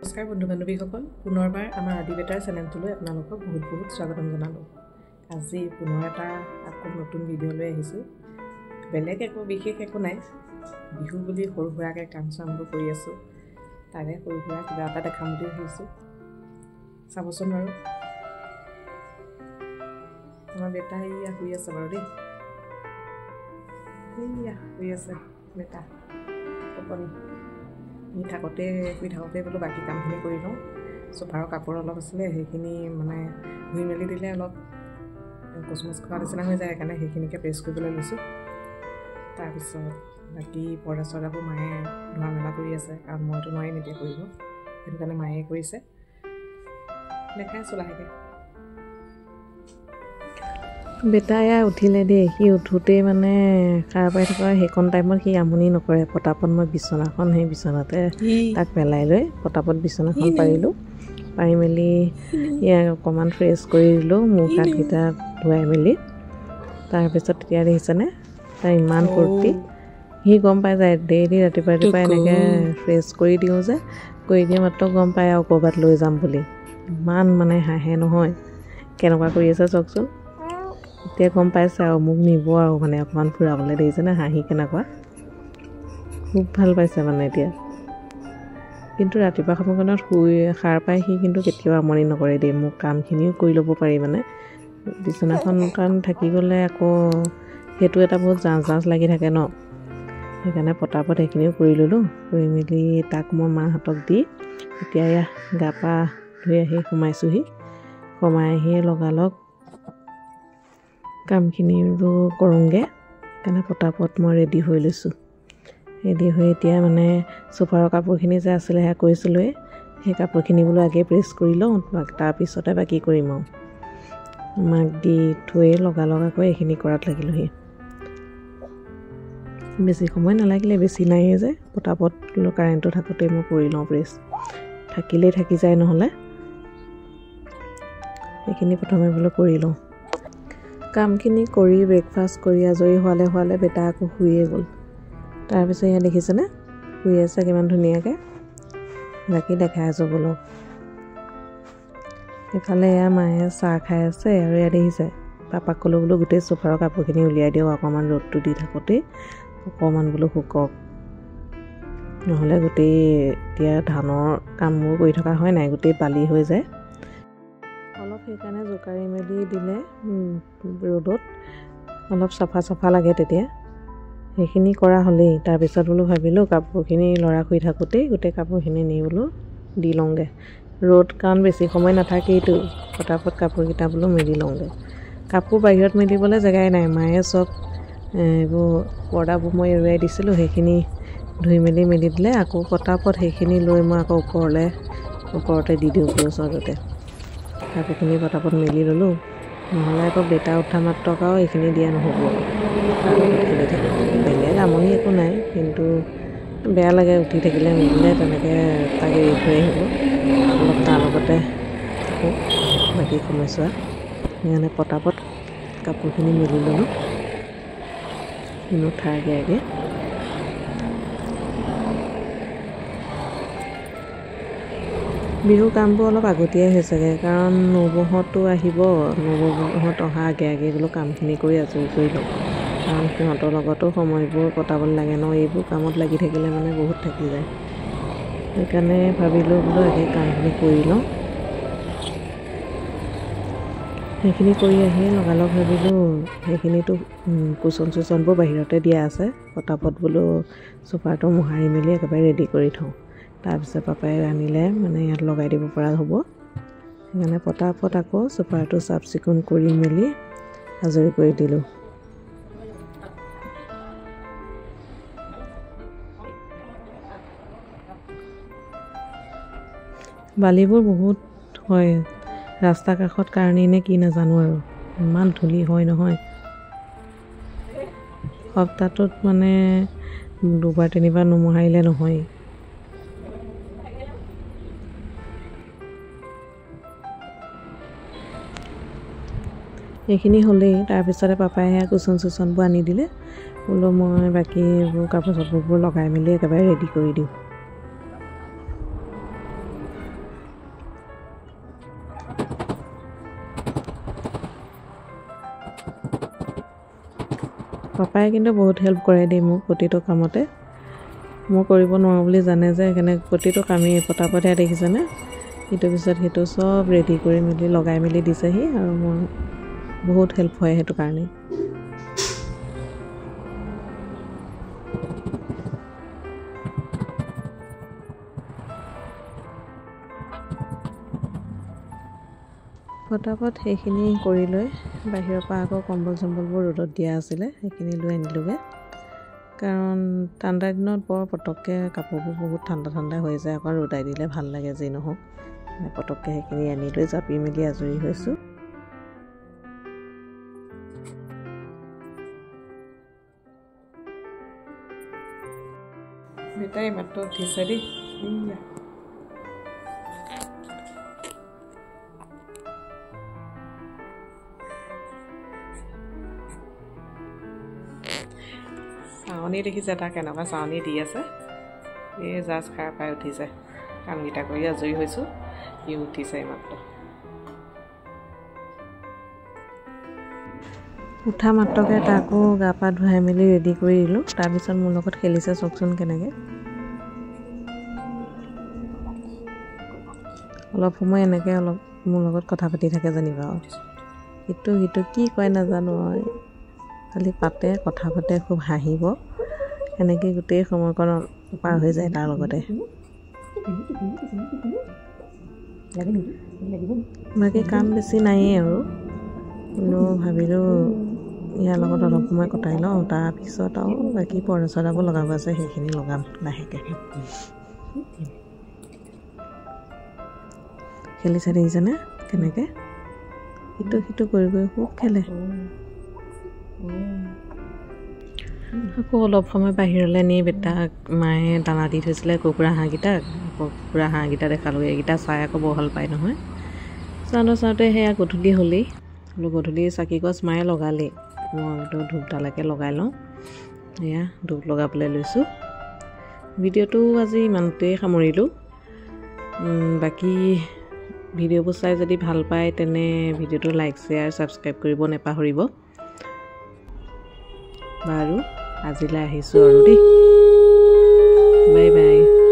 নমস্কাৰ বন্ধু বান্ধৱীসকল, পুনৰবাৰ আমাৰ আদি বেটাৰ চেনেলটোলৈ আপোনালোকক বহুত স্বাগতম জনালোঁ। আজি পুনৰ এটা আকৌ নতুন ভিডিঅ' লৈ আহিছোঁ। বেলেগ বিশেষ একো নাই, বিহু বুলি সৰু সুৰাকৈ কাম চামবোৰ কৰি আছোঁ, তাৰে সৰু সুৰা কিবা এটা দেখাম বুলি ভাবিছোঁ। চাবচোন বাৰু। আমাৰ বেটা এইয়া শুই আছে বাৰু দেই, এইয়া শুই আছে বেটা টোপনি। শুই থাকোঁতে বোলো বাকী কামখিনি কৰি লওঁ। চোফাৰৰ কাপোৰ অলপ আছিলে, সেইখিনি মানে ধুই মেলি দিলে অলপ কচমচ খোৱা নিচিনা হৈ যায়, সেইকাৰণে সেইখিনিকে প্ৰেছ কৰিবলৈ লৈছোঁ। তাৰপিছত বাকী পৰ্দা চৰ্দাবোৰ মায়ে ধোৱা মেলা কৰি আছে, কাৰণ মইতো নোৱাৰিম এতিয়া কৰিব, সেইটো কাৰণে মায়ে কৰিছে। দেখাই আছোঁ লাহেকৈ। বেটা এয়া উঠিলে দেই, সি উঠোঁতেই মানে সাৰ পাই থকা সেইকণ টাইমত সি আমনি নকৰে। পটাপট মই বিচনাখন সেই বিচনাতে তাক পেলাই লৈ পটাপট বিচনাখন পাৰিলোঁ। পাৰি মেলি ইয়াক অকণমান ফ্ৰেছ কৰি দিলোঁ, মুখ হাতকেইটা ধুৱাই মেলি। তাৰপিছত তেতিয়া দেখিছেনে তাৰ ইমান ফূৰ্তি, সি গম পাই যায় ডেইলি ৰাতিপুৱা এনেকৈ ফ্ৰেছ কৰি দিওঁ যে, কৰি দিয়ে মাত্ৰ গম পায় আৰু ক'ৰবাত লৈ যাম বুলি। ইমান মানে হাঁহে নহয়, কেনেকুৱা কৰি আছে চাওকচোন। এতিয়া গম পাইছে আৰু মোক নিব আৰু মানে অকণমান ফুৰাবলৈ, দেখিছেনে হাঁহি কেনেকুৱা, খুব ভাল পাইছে মানে এতিয়া। কিন্তু ৰাতিপুৱা সময়কণত শুই সাৰ পাই সি কিন্তু কেতিয়াও আমনি নকৰে দেই, মোক কামখিনিও কৰি ল'ব পাৰি মানে। বিচনাখন কাৰণ থাকি গ'লে আকৌ সেইটো এটা বহুত জাঁজ লাগি থাকে ন, সেইকাৰণে পটাপট সেইখিনিও কৰি ল'লোঁ। কৰি মেলি তাক মই মাহঁতক দি এতিয়া এয়া গা পা ধুই আহি সোমাইছোঁহি। সোমাই আহি লগালগ কামখিনি কৰোঁগৈ, সেইকাৰণে পটাপট মই ৰেডি হৈ লৈছোঁ। ৰেডি হৈ এতিয়া মানে চোফাৰৰ কাপোৰখিনি যে আছিলে সেয়া কৈছিলোঁৱেই, সেই কাপোৰখিনি বোলো আগে প্ৰেছ কৰি লওঁ, তাৰপিছতে বাকী কৰিম আৰু। মাক দি থৈ লগালগ আকৌ এইখিনি কৰাত লাগিলোঁহি। বেছি সময় নালাগিলে, বেছি নাইয়ে যে, পটাপট কাৰেণ্টটো থাকোঁতেই মই কৰি লওঁ প্ৰেছ, থাকিলেই থাকি যায় নহ'লে। এইখিনি প্ৰথমে বোলো কৰি লওঁ। কামখিনি কৰি ব্ৰেকফাষ্ট কৰি আজৰি হোৱালে বেটা আকৌ শুইয়ে গ'ল। তাৰপিছত এয়া দেখিছেনে শুই আছে কিমান ধুনীয়াকৈ। বাকী দেখাই আছোঁ বোলো। এইফালে এয়া মায়ে চাহ খাই আছে, আৰু এয়া দেখিছে পাপাক ক'লোঁ বোলো গোটেই চোফাৰৰ কাপোৰখিনি উলিয়াই দিয়ক, অকণমান ৰ'দটো দি থাকোঁতেই অকণমান বোলো শুকক, নহ'লে গোটেই এতিয়া ধানৰ কামবোৰ কৰি থকা হয় নাই, গোটেই বালি হৈ যায়। অলপ সেইকাৰণে জোকাৰি মেলি দিলে ৰ'দত অলপ চাফা লাগে তেতিয়া। সেইখিনি কৰা হ'লেই, তাৰপিছত বোলো ভাবিলোঁ কাপোৰখিনি ল'ৰা শুই থাকোঁতেই গোটেই কাপোৰখিনি নি বোলো দি লওঁগৈ। ৰ'দ কাৰণ বেছি সময় নাথাকেইতো, পটাপট কাপোৰকেইটা বোলো মেলি লওঁগৈ। কাপোৰ বাহিৰত মেলিবলৈ জেগাই নাই, মায়ে চব এইবোৰ পৰ্দাবোৰ মই এৰুৱাই দিছিলোঁ, সেইখিনি ধুই মেলি দিলে। আকৌ পটাপট সেইখিনি লৈ মই আকৌ ওপৰতে দি দিওঁ ওচৰতে। কাপোৰখিনি পটাপট মেলি ল'লোঁ, নহ'লে আকৌ বেটা উঠা মাত্ৰক আৰু এইখিনি দিয়া নহ'ব আৰু খেলি থাকিব। বেলেগ আমনি একো নাই, কিন্তু বেয়া লাগে উঠি থাকিলে মেলিলে তেনেকৈ তাক এৰি থৈ আহিব, অলপ তাৰ লগতে থাকোঁ বাকী সময়ছোৱা। সেইকাৰণে পটাপট কাপোৰখিনি মেলি ল'লোঁ, নুঠাগে আগে। বিহুৰ কামবোৰ অলপ আগতীয়াই হৈছেগৈ, কাৰণ নবৌহঁতো আহিব, নবৌহঁত অহা আগে বোলো কামখিনি কৰি আজৰি কৰি লওঁ, কাৰণ সিহঁতৰ লগতো সময়বোৰ কটাবলৈ লাগে ন, এইবোৰ কামত লাগি থাকিলে মানে বহুত থাকি যায়। সেইকাৰণে ভাবিলোঁ বোলো আগে কামখিনি কৰি লওঁ। সেইখিনি কৰি আহি লগালগ ভাবিলোঁ সেইখিনিতো কুচন চুচনবোৰ বাহিৰতে দিয়া আছে, পটাপট বোলো চোফাটো মোহাৰি মেলি একেবাৰে ৰেডি কৰি থওঁ। তাৰপিছত পাপাই আনিলে মানে ইয়াত লগাই দিব পৰা হ'ব। সেইকাৰণে পটাপট আকৌ চোফাটো চাফ চিকুণ কৰি মেলি আজৰি কৰি দিলোঁ। বালিবোৰ বহুত হয় ৰাস্তা কাষত কাৰণেই নে কি নাজানো, আৰু ইমান ধূলি হয় নহয়। সপ্তাহটোত মানে 2-3বাৰ নুমুহাৰিলে নহয়। এইখিনি হ'লেই, তাৰপিছতে পাপাই সেয়া কুচন চুচনবোৰ আনি দিলে, বোলো মই বাকী এইবোৰ কাপোৰ চাপোৰবোৰ লগাই মেলি একেবাৰে ৰেডি কৰি দিওঁ। পাপাই কিন্তু বহুত হেল্প কৰে দেই মোক প্ৰতিটো কামতে মই কৰিব নোৱাৰোঁ বুলি জানে যে সেইকাৰণে প্ৰতিটো কামেই পটাপটে দেখিছেনে ইটোৰ পিছত সেইটো চব ৰেডি কৰি মেলি লগাই মেলি দিছেহি আৰু মোৰ বহুত হেল্প হয় সেইটো কাৰণে পটাপট সেইখিনি কৰি লৈ বাহিৰৰ পৰা আকৌ কম্বল চম্বলবোৰ ৰ'দত দিয়া আছিলে সেইখিনি লৈ আনিলোগৈ কাৰণ ঠাণ্ডা দিনত বৰ পটককৈ কাপোৰবোৰ বহুত ঠাণ্ডা হৈ যায় আকৌ ৰ'দাই দিলে ভাল লাগে যি নহওক পটককৈ সেইখিনি আনি লৈ জাপি মেলি আজৰি হৈছোঁ বেটাই মাত্ৰ উঠিছে দেই চাউনি দেখিছে তাক কেনেকুৱা চাউনি দি আছে এই জাষ্ট খাই পাই উঠিছে কামকেইটা কৰি আজৰি হৈছোঁ ই উঠিছে মাত্ৰ উঠা মাত্ৰকে তাকো গা পা ধুৱাই মেলি ৰেডি কৰি দিলোঁ তাৰপিছত মোৰ লগত খেলিছে চাওকচোন কেনেকৈ অলপ সময় এনেকৈ অলপ মোৰ লগত কথা পাতি থাকে জানিবা ইটো কি কয় নাজানো খালি পাতে কথা পাতে খুব হাঁহিব এনেকৈ গোটেই সময়কণ পাৰ হৈ যায় তাৰ লগতে বাকী কাম বেছি নায়েই আৰু কিন্তু ভাবিলোঁ ইয়াৰ লগত অলপ সময় কটাই লওঁ তাৰপিছত আৰু বাকী পৰ্দা চৰ্দাবোৰ লগাব আছে সেইখিনি লগাম লাহেকৈ খেলিছে দেখিছেনে কেনেকৈ সিটো কৰি খুব খেলে আকৌ অলপ সময় বাহিৰলৈ নি বেটাক মায়ে দানা দি থৈছিলে কুকুৰা হাঁহকেইটাক আকৌ কুকুৰা হাঁহকেইটা দেখালোঁ এইকেইটা চাই আকৌ বৰ ভাল পায় নহয় চাওঁতে সেয়া গধূলি হ'লেই গধূলি চাকি গছ মায়ে লগালেই মইতো ধূপডালকে লগাই লওঁ এয়া ধূপ লগাবলৈ লৈছোঁ ভিডিঅ'টো আজি ইমানতেই সামৰিলোঁ বাকী ভিডিঅ'বোৰ চাই যদি ভাল পায় তেনে ভিডিঅ'টো লাইক শ্বেয়াৰ ছাবস্ক্ৰাইব কৰিব নাপাহৰিব বাৰু আজিলৈ আহিছোঁ আৰু দেই বাই বাই